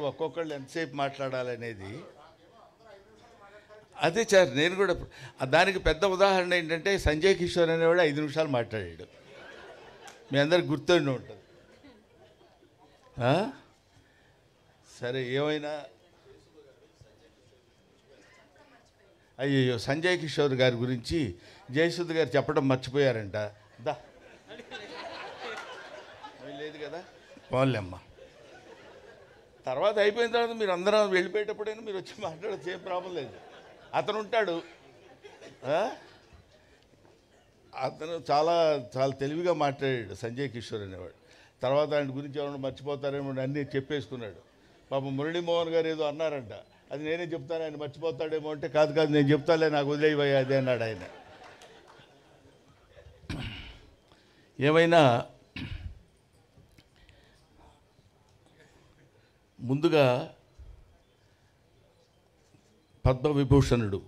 ఒక్కొక్కళ్ళు ఎంతసేపు మాట్లాడాలనేది అదే సార్. నేను కూడా దానికి పెద్ద ఉదాహరణ ఏంటంటే సంజయ్ కిషోర్ అనేవాడు 5 నిమిషాలు మాట్లాడాడు. మీ అందరికి గుర్తుండి ఉంటుంది. సరే, ఏమైనా అయ్యో సంజయ్ కిషోర్ గారి గురించి జయసుధ గారు చెప్పడం మర్చిపోయారంట. లేదు కదా, పోన్లేమ్మా. తర్వాత అయిపోయిన తర్వాత మీరు అందరం వెళ్ళిపోయేటప్పుడైనా మీరు వచ్చి మాట్లాడచ్చు, ఏం ప్రాబ్లం లేదు. అతను ఉంటాడు, అతను చాలా చాలా తెలివిగా మాట్లాడాడు సంజయ్ కిషోర్ అనేవాడు. తర్వాత ఆయన గురించి ఎవరైనా మర్చిపోతారేమో అన్నీ చెప్పేసుకున్నాడు. పాపం మురళీమోహన్ గారు ఏదో అన్నారంట, అది నేనే చెప్తాను, ఆయన మర్చిపోతాడేమో అంటే, కాదు కాదు నేను చెప్తాలే, నాకు వదిలేయబోయా అదే అన్నాడు ఆయన. ఏమైనా ముందుగా పద్మవిభూషణుడు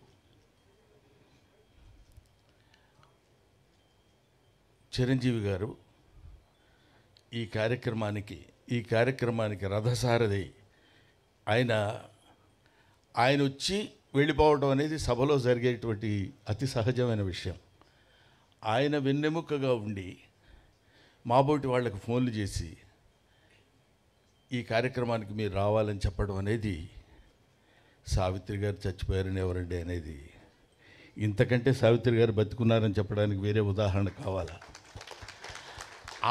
చిరంజీవి గారు ఈ కార్యక్రమానికి రథసారథి ఆయన వచ్చి వెళ్ళిపోవడం అనేది సభలో జరిగేటువంటి అతి సహజమైన విషయం. ఆయన వెన్నెముకగా ఉండి మాబోటి వాళ్ళకి ఫోన్లు చేసి ఈ కార్యక్రమానికి మీరు రావాలని చెప్పడం అనేది, సావిత్రి గారు చచ్చిపోయారని ఎవరండి అనేది, ఇంతకంటే సావిత్రి గారు బతుకున్నారని చెప్పడానికి వేరే ఉదాహరణ కావాలా?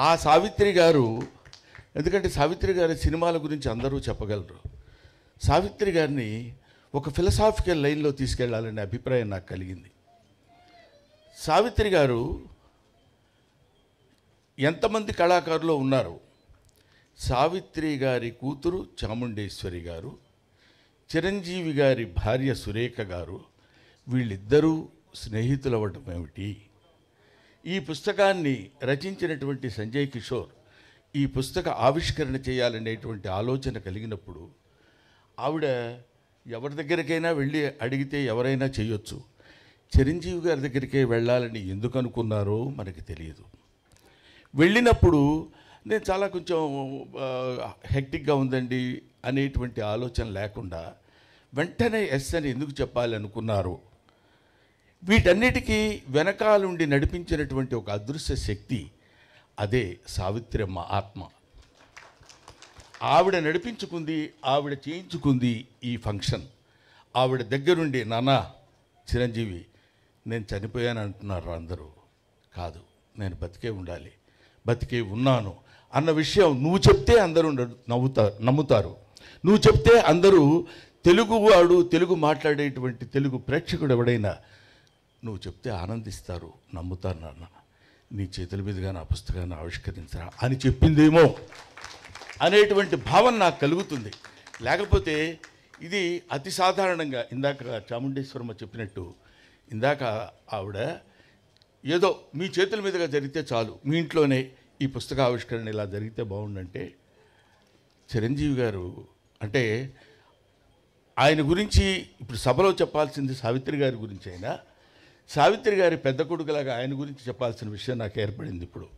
ఆ సావిత్రి గారు, ఎందుకంటే సావిత్రి గారి సినిమాల గురించి అందరూ చెప్పగలరు. సావిత్రి గారిని ఒక ఫిలసాఫికల్ లైన్లో తీసుకెళ్లాలనే అభిప్రాయం నాకు కలిగింది. సావిత్రి గారు ఎంతమంది కళాకారులు ఉన్నారు? సావిత్రి గారి కూతురు చాముండేశ్వరి గారు, చిరంజీవి గారి భార్య సురేఖ గారు, వీళ్ళిద్దరూ స్నేహితులు అవ్వటం ఏమిటి? ఈ పుస్తకాన్ని రచించినటువంటి సంజయ్ కిషోర్ ఈ పుస్తక ఆవిష్కరణ చేయాలనేటువంటి ఆలోచన కలిగినప్పుడు ఆవిడ ఎవరి దగ్గరికైనా వెళ్ళి అడిగితే ఎవరైనా చేయొచ్చు. చిరంజీవి గారి దగ్గరికే వెళ్ళాలని ఎందుకు అనుకున్నారో మనకి తెలియదు. వెళ్ళినప్పుడు నేను చాలా కొంచెం హెక్టిక్గా ఉందండి అనేటువంటి ఆలోచన లేకుండా వెంటనే ఎస్ అని ఎందుకు చెప్పాలి అనుకున్నారు? వీటన్నిటికీ వెనకాలుండి నడిపించినటువంటి ఒక అదృశ్య శక్తి, అదే సావిత్రమ్మ ఆత్మ. ఆవిడ నడిపించుకుంది, ఆవిడ చేయించుకుంది ఈ ఫంక్షన్. ఆవిడ దగ్గరుండి, నాన్న చిరంజీవి నేను చనిపోయాను అంటున్నారు అందరూ. కాదు, నేను బతికే ఉండాలి, బతికే ఉన్నాను అన్న విషయం నువ్వు చెప్తే అందరూ నమ్ముతారు. నువ్వు చెప్తే అందరూ, తెలుగువాడు, తెలుగు మాట్లాడేటువంటి తెలుగు ప్రేక్షకుడు ఎవడైనా నువ్వు చెప్తే ఆనందిస్తారు, నమ్ముతారు. నాన్న నీ చేతుల మీదుగా నా పుస్తకాన్ని ఆవిష్కరించరా అని చెప్పిందేమో అనేటువంటి భావన నాకు కలుగుతుంది. లేకపోతే ఇది అతి సాధారణంగా ఇందాక చాముండేశ్వరమ్మ చెప్పినట్టు, ఇందాక ఆవిడ ఏదో మీ చేతుల మీదుగా జరిగితే చాలు, మీ ఇంట్లోనే ఈ పుస్తక ఆవిష్కరణ ఇలా జరిగితే బాగుండంటే, చిరంజీవి గారు అంటే ఆయన గురించి ఇప్పుడు సభలో చెప్పాల్సింది సావిత్రి గారి గురించి అయినా, సావిత్రి గారి పెద్ద కొడుకులాగా ఆయన గురించి చెప్పాల్సిన విషయం నాకు ఏర్పడింది. ఇప్పుడు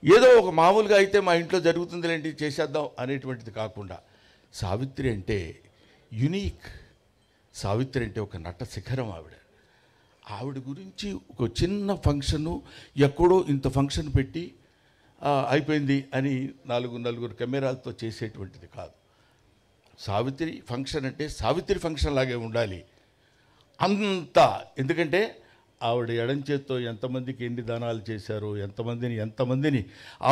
ఏదో ఒక మామూలుగా అయితే మా ఇంట్లో జరుగుతుందిలేంటి చేసేద్దాం అనేటువంటిది కాకుండా, సావిత్రి అంటే యునీక్. సావిత్రి అంటే ఒక నట శిఖరం. ఆవిడ గురించి ఒక చిన్న ఫంక్షను, ఎక్కడో ఇంత ఫంక్షన్ పెట్టి అయిపోయింది అని నలుగురు కెమెరాలతో చేసేటువంటిది కాదు. సావిత్రి ఫంక్షన్ అంటే సావిత్రి ఫంక్షన్ లాగే ఉండాలి అంతా. ఎందుకంటే ఆవిడ ఎడం చేత్తో ఎంతమందికి ఎన్ని దానాలు చేశారో, ఎంతమందిని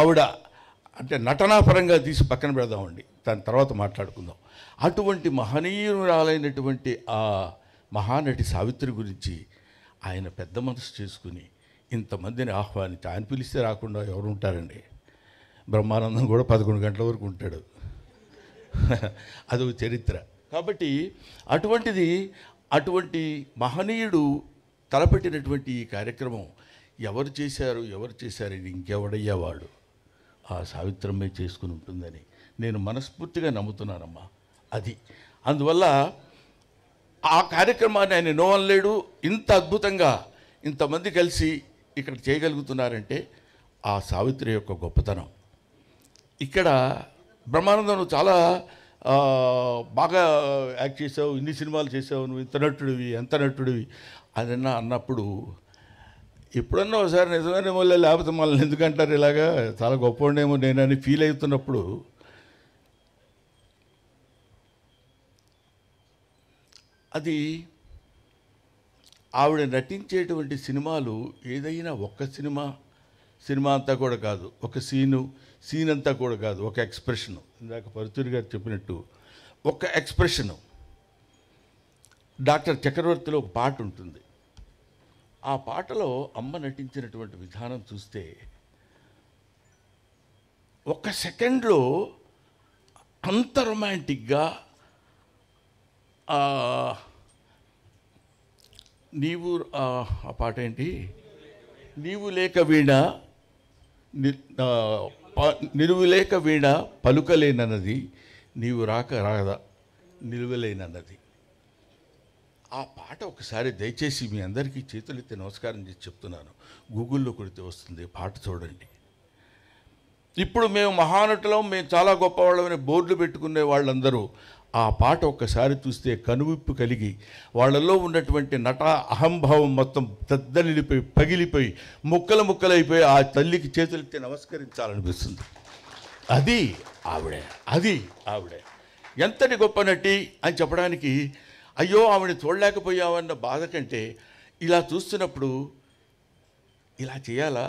ఆవిడ అంటే నటనాపరంగా తీసి పక్కన పెడదామండి, దాని తర్వాత మాట్లాడుకుందాం. అటువంటి మహనీయురాలైనటువంటి ఆ మహానటి సావిత్రి గురించి ఆయన పెద్ద మనసు చేసుకుని ఇంతమందిని ఆహ్వానించి, ఆయన పిలిస్తే రాకుండా ఎవరు ఉంటారండి? బ్రహ్మానందం కూడా 11 గంటల వరకు ఉంటాడు, అదొక చరిత్ర. కాబట్టి అటువంటి మహనీయుడు తలపెట్టినటువంటి ఈ కార్యక్రమం ఎవరు చేశారని ఇంకెవడయ్యా వాడు? ఆ సావిత్రమ్మే చేసుకుని ఉంటుందని నేను మనస్ఫూర్తిగా నమ్ముతున్నానమ్మా. అది అందువల్ల ఆ కార్యక్రమాన్ని ఆయన నో అనలేడు. ఇంత అద్భుతంగా ఇంతమంది కలిసి ఇక్కడ చేయగలుగుతున్నారంటే ఆ సావిత్రి యొక్క గొప్పతనం. ఇక్కడ బ్రహ్మానందం చాలా బాగా యాక్ట్ చేసావు, ఇన్ని సినిమాలు చేసావు, నువ్వు ఇంత నటుడివి, ఎంత నటుడివి అని అన్నప్పుడు ఎప్పుడన్నా ఒకసారి నిజమైన మళ్ళీ లేకపోతే మళ్ళీ ఎందుకంటారు ఇలాగా చాలా గొప్పవాడేమో నేనని ఫీల్ అవుతున్నప్పుడు అది ఆవిడ నటించేటువంటి సినిమాలు ఏదైనా ఒక్క సినిమా అంతా కూడా కాదు, ఒక సీన్ అంతా కూడా కాదు, ఒక ఎక్స్ప్రెషను. ఇందాక పరుచూరి గారు చెప్పినట్టు ఒక ఎక్స్ప్రెషను. డాక్టర్ చక్రవర్తిలో ఒక పాట ఉంటుంది. ఆ పాటలో అమ్మ నటించినటువంటి విధానం చూస్తే ఒక్క సెకండ్లో అంత రొమాంటిక్గా నీవు ఆ పాట ఏంటి, నీవు లేక వీణ నిలువు లేక వీణ పలుకలేనన్నది, నీవు రాదా నిలువలేనన్నది. ఆ పాట ఒకసారి దయచేసి మీ అందరికీ చేతులెత్తి నమస్కారం చేసి చెప్తున్నాను, గూగుల్లో కొడితే వస్తుంది, పాట చూడండి. ఇప్పుడు మేము మహానటులం, మేము చాలా గొప్పవాళ్ళమని బోర్డులు పెట్టుకునే వాళ్ళందరూ ఆ పాట ఒక్కసారి చూస్తే కనువిప్పు కలిగి వాళ్ళల్లో ఉన్నటువంటి నట అహంభావం మొత్తం దద్దలిపోయి పగిలిపోయి ముక్కలైపోయి ఆ తల్లికి చేతులెత్తి నమస్కరించాలనిపిస్తుంది. అది ఆవిడే ఎంతటి గొప్ప నటి అని చెప్పడానికి, అయ్యో ఆవిడ చూడలేకపోయామన్న బాధ కంటే ఇలా చూస్తున్నప్పుడు ఇలా చేయాలా,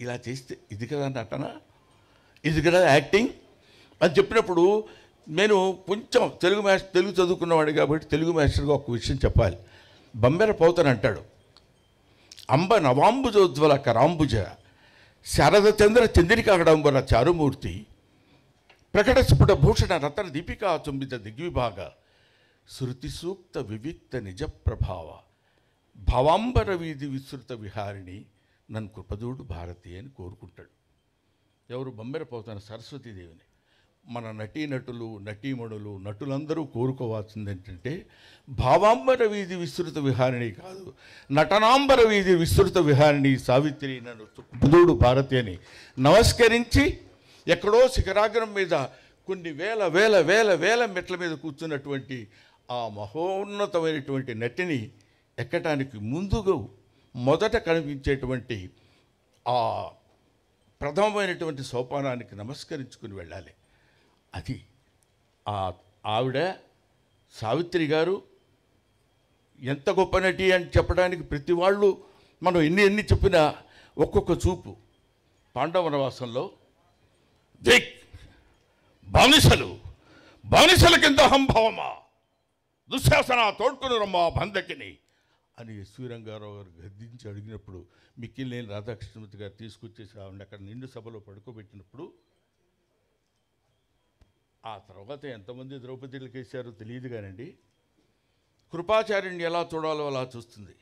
ఇలా చేస్తే ఇది కదా నటన, ఇది కదా యాక్టింగ్ అని చెప్పినప్పుడు నేను కొంచెం తెలుగు చదువుకున్నవాడు కాబట్టి తెలుగు మాస్టర్గా ఒక విషయం చెప్పాలి. బంబెర పోతన అంటాడు, అంబ నవాంబుజోజ్వల కరాంబుజ శారద చంద్ర చంద్రికాగడంబర చారుమూర్తి ప్రకట స్ఫుట భూషణ రతన దీపికా చుంబిత దిగ్విభాగ శృతి సూక్త వివిక్త నిజ ప్రభావ భవాంబర వీధి విస్తృత విహారిణి నన్ను కృపదూడు భారతి అని కోరుకుంటాడు. ఎవరు? బంబెర పోతన సరస్వతీదేవిని. మన నటీనటులు నటీమణులు నటులందరూ కోరుకోవాల్సింది ఏంటంటే భావాంబర వీధి విస్తృత విహారిణి కాదు, నటనాంబర వీధి విస్తృత విహారిణి సావిత్రి నన్ను కృపదూడు భారతి అని నమస్కరించి ఎక్కడో శిఖరాగ్రం మీద కొన్ని వేల వేల వేల వేల మెట్ల మీద కూర్చున్నటువంటి ఆ మహోన్నతమైనటువంటి నటిని ఎక్కటానికి ముందుగా మొదట కనిపించేటువంటి ఆ ప్రథమమైనటువంటి సోపానానికి నమస్కరించుకుని వెళ్ళాలి. అది ఆవిడ సావిత్రి గారు ఎంత గొప్ప నటి అని చెప్పడానికి ప్రతి వాళ్ళు మనం ఎన్ని చెప్పినా ఒక్కొక్క చూపు. పాండవనవాసంలో దిక్ బానిసల కింద అహంభావమా దుశ్శాసన తోడ్కొని రమ్మా బంధకిని అని ఎస్వి రంగారావు గారు గద్దించి అడిగినప్పుడు మిక్కిలినేని రాధాకృష్ణమూర్తి గారు తీసుకొచ్చేసి ఆవిడ అక్కడ నిండు సభలో పడుకోబెట్టినప్పుడు ఆ తర్వాత ఎంతమంది ద్రౌపదీలకు వేశారో తెలియదు కానండి, కృపాచార్యుడిని ఎలా చూడాలో అలా చూస్తుంది,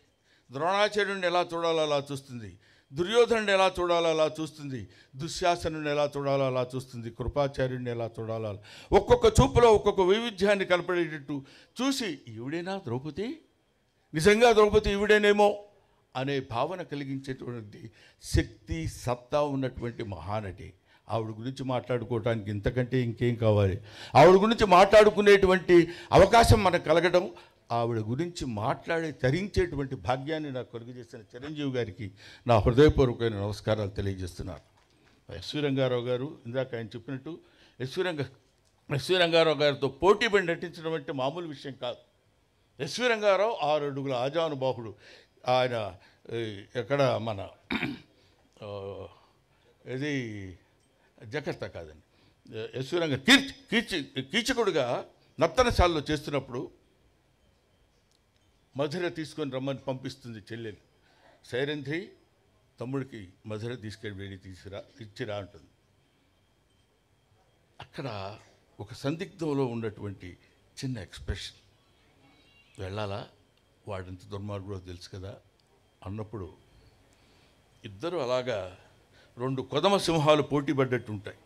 ద్రోణాచార్యుడిని ఎలా చూడాలో అలా చూస్తుంది, దుర్యోధనుడిని ఎలా చూడాలో అలా చూస్తుంది, దుశ్శాసనుడిని ఎలా చూడాలో అలా చూస్తుంది, కృపాచార్యుడిని ఎలా చూడాలో అలా ఒక్కొక్క చూపులో ఒక్కొక్క వైవిధ్యాన్ని కనపడేటట్టు చూసి ఈవిడేనా ద్రౌపది, నిజంగా ద్రౌపది ఈవిడేనేమో అనే భావన కలిగించేటువంటి శక్తి సత్తా ఉన్నటువంటి మహానటి. ఆవిడ గురించి మాట్లాడుకోవడానికి ఇంతకంటే ఇంకేం కావాలి? ఆవిడ గురించి మాట్లాడుకునేటువంటి అవకాశం మనకు కలగడం, ఆవిడ గురించి తరించేటువంటి భాగ్యాన్ని నాకు కలుగజేసిన చిరంజీవి గారికి నా హృదయపూర్వకమైన నమస్కారాలు తెలియజేస్తున్నాను. ఎస్వి రంగారావు గారు ఇందాక ఆయన చెప్పినట్టు ఎస్వి రంగారావు గారితో పోటీపడి నటించడం అంటే మామూలు విషయం కాదు. ఎస్వి రంగారావు 6 అడుగుల ఆజానుబాహుడు. ఆయన ఎక్కడ మన ఇది జకర్తా కాదండి, ఎస్వి రంగ కీచకుడుగా నర్తనశాలలో చేస్తున్నప్పుడు మధుర తీసుకొని రమ్మని పంపిస్తుంది చెల్లెలు. సైరంధ్రి తమ్ముడికి మధుర తీసుకెళ్ళి ఇచ్చిరా అంటుంది. అక్కడ ఒక సందిగ్ధంలో ఉన్నటువంటి చిన్న ఎక్స్ప్రెషన్, వెళ్ళాలా, వాడింత దుర్మార్గుడో తెలుసు కదా అన్నప్పుడు ఇద్దరు అలాగా 2 కొదమ సింహాలు పోటీ పడ్డట్టు ఉంటాయి.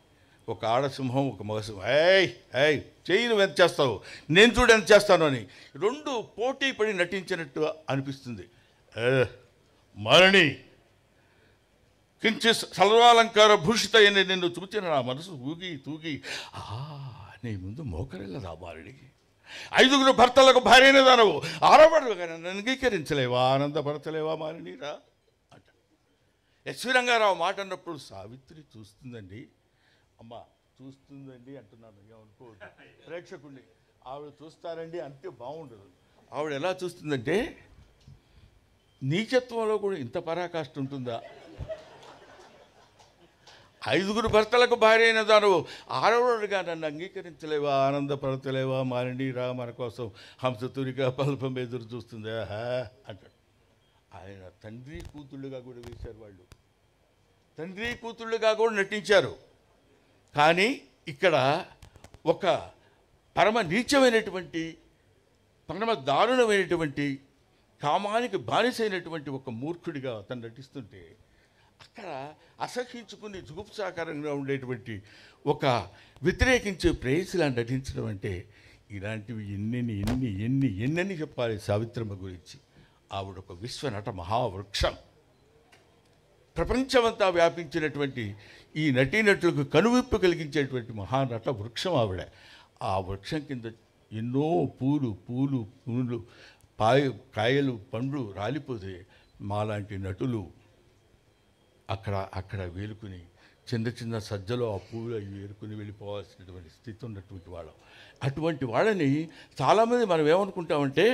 ఒక ఆడసింహం, ఒక మగసింహం. ఏయ్ చెయ్యి నువ్వు ఎంత చేస్తావు, నేను చూడు ఎంత చేస్తాను అని 2 పోటీ పడి నటించినట్టు అనిపిస్తుంది. మరణి కించి సర్వాలంకార భూషిత అని నిన్ను చూచిన నా మనసు తూగి నీ ముందు మోకరిల్లదా బాలుడి? 5 భర్తలకు భార్యనే దానవు, 6వడుగా నన్ను అంగీకరించలేవా, ఆనందపరచలేవా మాలినీరా అంట. ఎస్వి రంగారావు మాట అన్నప్పుడు సావిత్రి చూస్తుందండి, అమ్మ చూస్తుందండి అంటున్నాను, ఏమనుకోవద్దు ప్రేక్షకుడిని. ఆవిడ చూస్తారండి అంతే బాగుండదు. ఆవిడ ఎలా చూస్తుందంటే, నీచత్వంలో కూడా ఇంత పరాకాష్ఠ ఉంటుందా? 5 భర్తలకు భార్య అయిన దాను 6వడుగా నన్ను అంగీకరించలేవా, ఆనందపరచలేవా మాలినీరా, మన కోసం హంసతురిగా పల్పం ఎదురు చూస్తుందా అంటాడు. ఆయన తండ్రి కూతుళ్ళుగా కూడా వేశారు, వాళ్ళు తండ్రి కూతుళ్ళుగా కూడా నటించారు. కానీ ఇక్కడ ఒక పరమ నీచమైనటువంటి, పరమ దారుణమైనటువంటి, కామానికి బానిసైనటువంటి ఒక మూర్ఖుడిగా అతను నటిస్తుంటే, అక్కడ అసహించుకుని జుగుప్సాకరంగా ఉండేటువంటి ఒక వ్యతిరేకించే ప్రేయసిలా నటించడం అంటే, ఇలాంటివి ఎన్నెన్ని చెప్పాలి సావిత్రమ్మ గురించి. ఆవిడ ఒక విశ్వనట మహావృక్షం, ప్రపంచమంతా వ్యాపించినటువంటి ఈ నటీనటులకు కనువిప్పు కలిగించేటువంటి మహానట వృక్షం ఆవిడ. ఆ వృక్షం కింద ఎన్నో పూలు కాయలు పండ్లు రాలిపోతే మాలాంటి నటులు అక్కడ వేలుకుని చిన్న సజ్జలో ఆ పూలు అవి ఏరుకుని వెళ్ళిపోవాల్సినటువంటి స్థితి ఉన్నటువంటి వాళ్ళం. అటువంటి వాళ్ళని చాలామంది మనం ఏమనుకుంటామంటే,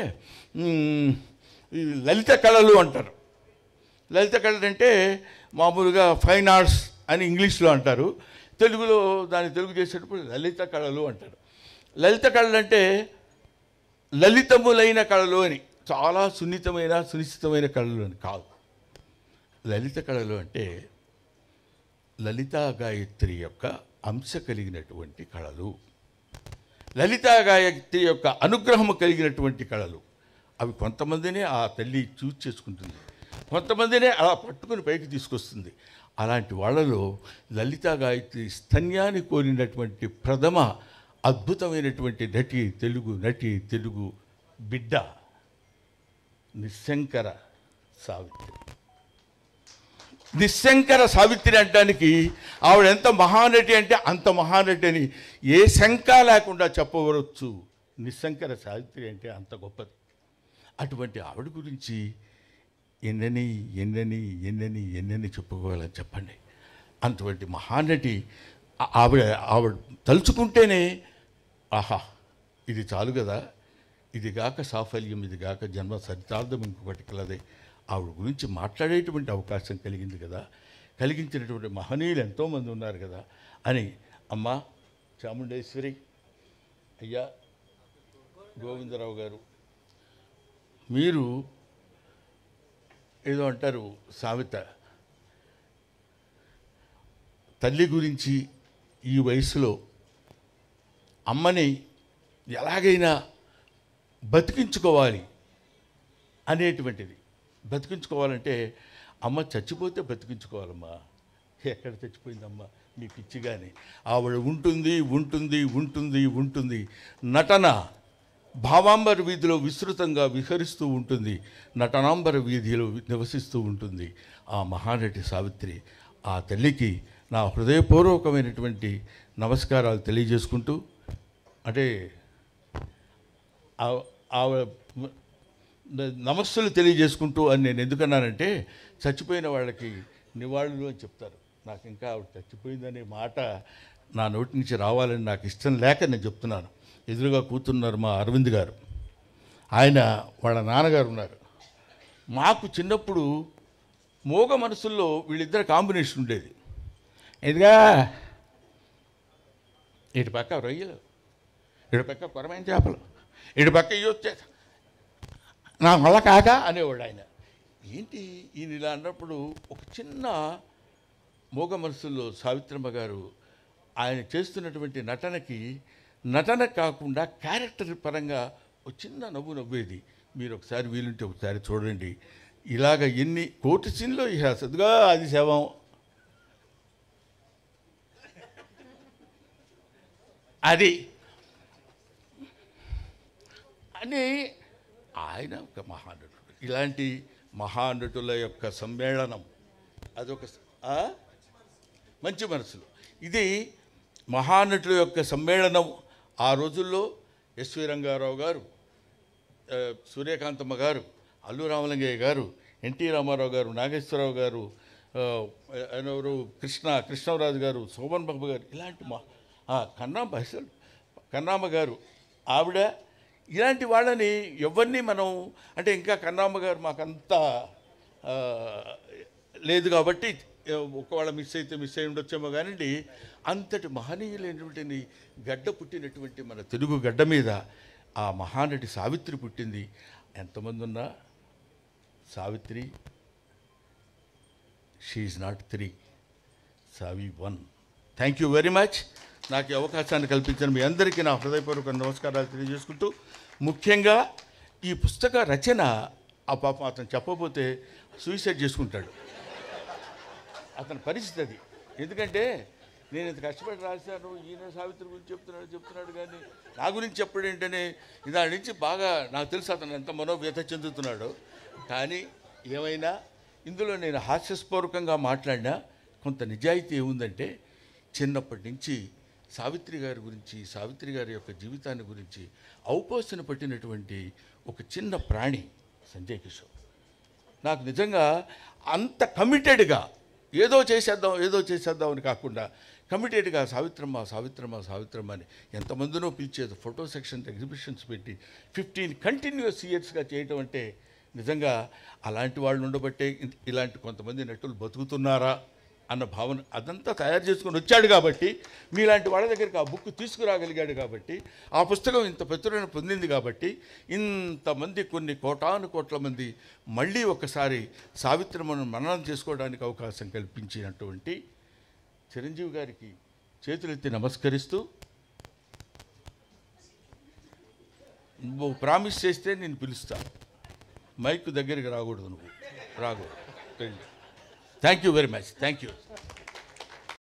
ఈ లలిత కళలు అంటారు. లలిత కళలు అంటే మామూలుగా ఫైన్ ఆర్ట్స్ అని ఇంగ్లీష్లో అంటారు, తెలుగులో దాన్ని తెలుగు చేసేటప్పుడు లలిత కళలు అంటారు. లలిత కళలు అంటే లలితములైన కళలు అని, చాలా సునిశ్చితమైన కళలు అని కాదు. లలిత కళలు అంటే లలితా గాయత్రి యొక్క అంశ కలిగినటువంటి కళలు, లలితా గాయత్రి యొక్క అనుగ్రహము కలిగినటువంటి కళలు. అవి కొంతమందినే ఆ తల్లి చూజ్ చేసుకుంటుంది, కొంతమందినే అలా పట్టుకుని పైకి తీసుకొస్తుంది. అలాంటి వాళ్ళలో లలితా గాయత్రి స్తన్యాన్ని కోరినటువంటి ప్రథమ అద్భుతమైనటువంటి తెలుగు బిడ్డ నిశంకర సావిత్రి. నిశంకర సావిత్రి అంటానికి ఆవిడ ఎంత మహానటి అంటే అంత మహానటి అని ఏ శంక లేకుండా చెప్పవచ్చు. నిశంకర సావిత్రి అంటే అంత గొప్పది. అటువంటి ఆవిడ గురించి ఎన్నెన్ని చెప్పుకోవాలని చెప్పండి. అటువంటి మహానటి ఆవిడ తలుచుకుంటేనే ఆహా ఇది చాలు కదా, ఇది గాక సాఫల్యం, ఇది గాక జన్మ సరితార్థం ఇంకొకటి కలదే. ఆవిడ గురించి మాట్లాడేటువంటి అవకాశం కలిగింది కదా, కలిగించినటువంటి మహనీయులు ఎంతోమంది ఉన్నారు కదా అని. అమ్మ చాముండేశ్వరి, అయ్యా గోవిందరావు గారు, మీరు ఏదో అంటారు సామెత, తల్లి గురించి ఈ వయసులో అమ్మని ఎలాగైనా బతికించుకోవాలి అనేటువంటిది. బతికించుకోవాలంటే అమ్మ చచ్చిపోతే బతికించుకోవాలమ్మా. ఎక్కడ చచ్చిపోయిందమ్మా మీ పిచ్చి కానీ, ఆవిడ ఉంటుంది. నటన భావాంబర వీధిలో విస్తృతంగా విహరిస్తూ ఉంటుంది, నటనాంబర వీధిలో నివసిస్తూ ఉంటుంది ఆ మహానటి సావిత్రి. ఆ తల్లికి నా హృదయపూర్వకమైనటువంటి నమస్కారాలు తెలియజేసుకుంటూ, అంటే ఆవిడ నమస్సులు తెలియజేసుకుంటూ అని నేను ఎందుకన్నానంటే, చచ్చిపోయిన వాళ్ళకి నివాళులు అని చెప్తారు. నాకు ఇంకా ఆవిడ చచ్చిపోయిందనే మాట నా నోటి నుంచి రావాలని నాకు ఇష్టం లేక నేను చెప్తున్నాను. ఎదురుగా కూతున్నారు మా అరవింద్ గారు, ఆయన వాళ్ళ నాన్నగారు ఉన్నారు. మాకు చిన్నప్పుడు మోగ మనసుల్లో వీళ్ళిద్దరు కాంబినేషన్ ఉండేది. ఇదిగా ఇటు పక్క రొయ్యలు, ఇటు పక్క కొరమైన చేపలు, ఇటు పక్క ఇవి వచ్చే నా వల్ల కాక అనేవాడు ఆయన. ఏంటి ఈయన ఇలా అన్నప్పుడు ఒక చిన్న మోగ మనసుల్లో సావిత్రమ్మ గారు ఆయన చేస్తున్నటువంటి నటన కాకుండా క్యారెక్టర్ పరంగా ఒక చిన్న నవ్వేది. మీరు ఒకసారి వీలుంటే ఒకసారి చూడండి. ఇలాగ ఎన్ని కోటి సీన్లో ఇక సదుగా అది శవం అది అని ఆయన ఒక మహానటుడు. ఇలాంటి మహానటుల యొక్క సమ్మేళనం అదొక మంచి మనసులు. ఇది మహానటుల యొక్క సమ్మేళనం. ఆ రోజుల్లో ఎస్వి రంగారావు గారు, సూర్యకాంతమ్మ గారు, అల్లు రామలింగయ్య గారు, ఎన్టీ రామారావు గారు, నాగేశ్వరరావు గారు, ఎవరు కృష్ణరాజు గారు, శోభన్ బాబు గారు, ఇలాంటి కన్నామ్మ గారు ఆవిడ, ఇలాంటి వాళ్ళని ఎవరిని మనం అంటే ఇంకా కన్నామ్మ గారు మాకంతా లేదు కాబట్టి ఒకవేళ మిస్ అయి ఉండొచ్చేమో కానివ్వండి, అంతటి మహనీయులైనటువంటి గడ్డ పుట్టినటువంటి మన తెలుగు గడ్డ మీద ఆ మహానటి సావిత్రి పుట్టింది. ఎంతమంది ఉన్నా Savitri, she is not 3, Savi 1. Thank you very much. నాకు ఈ అవకాశాన్ని కల్పించిన మీ అందరికీ నా హృదయపూర్వక నమస్కారాలు తెలియజేసుకుంటూ, ముఖ్యంగా ఈ పుస్తక రచన ఆ పాపం అతను చెప్పబోతే సూసైడ్ చేసుకుంటాడు, అతని పరిస్థితి అది. ఎందుకంటే నేను ఇంత కష్టపడి రాశాను, ఈయన సావిత్రి గురించి చెప్తున్నాడు కానీ నా గురించి చెప్పడం ఏంటనే దాని నుంచి బాగా నాకు తెలుసు అతను ఎంత మనోవ్యత చెందుతున్నాడో. కానీ ఏమైనా ఇందులో నేను హాస్యస్పూర్వకంగా మాట్లాడినా కొంత నిజాయితీ ఏముందంటే, చిన్నప్పటి నుంచి సావిత్రి గారి గురించి, సావిత్రి గారి యొక్క జీవితాన్ని గురించి ఔపోసన పట్టినటువంటి ఒక చిన్న ప్రాణి సంజయ్ కిషోర్. నాకు నిజంగా అంత కమిటెడ్గా ఏదో చేసేద్దాం అని కాకుండా కమిటెడ్గా సావిత్రమ్మ అని ఎంతమందినో పిలిచేది, ఫోటో సెక్షన్ ఎగ్జిబిషన్స్ పెట్టి 15 కంటిన్యూస్ ఇయర్స్గా చేయటం అంటే నిజంగా అలాంటి వాళ్ళు ఉండబట్టే ఇలాంటి కొంతమంది నటులు బతుకుతున్నారా అన్న భావన అదంతా తయారు చేసుకొని వచ్చాడు కాబట్టి, మీలాంటి వాళ్ళ దగ్గరికి ఆ బుక్ తీసుకురాగలిగాడు కాబట్టి, ఆ పుస్తకం ఇంత ప్రచురణ పొందింది కాబట్టి, ఇంతమంది కొన్ని కోట్ల మంది మళ్ళీ ఒకసారి సావిత్రమ్మను మననం చేసుకోవడానికి అవకాశం కల్పించినటువంటి చిరంజీవి గారికి చేతులెత్తి నమస్కరిస్తూ, నువ్వు ప్రామిస్ చేస్తే నేను పిలుస్తాను, మైక్ దగ్గరికి రాకూడదు, నువ్వు రాకూడదు. Thank you very much. Thank you.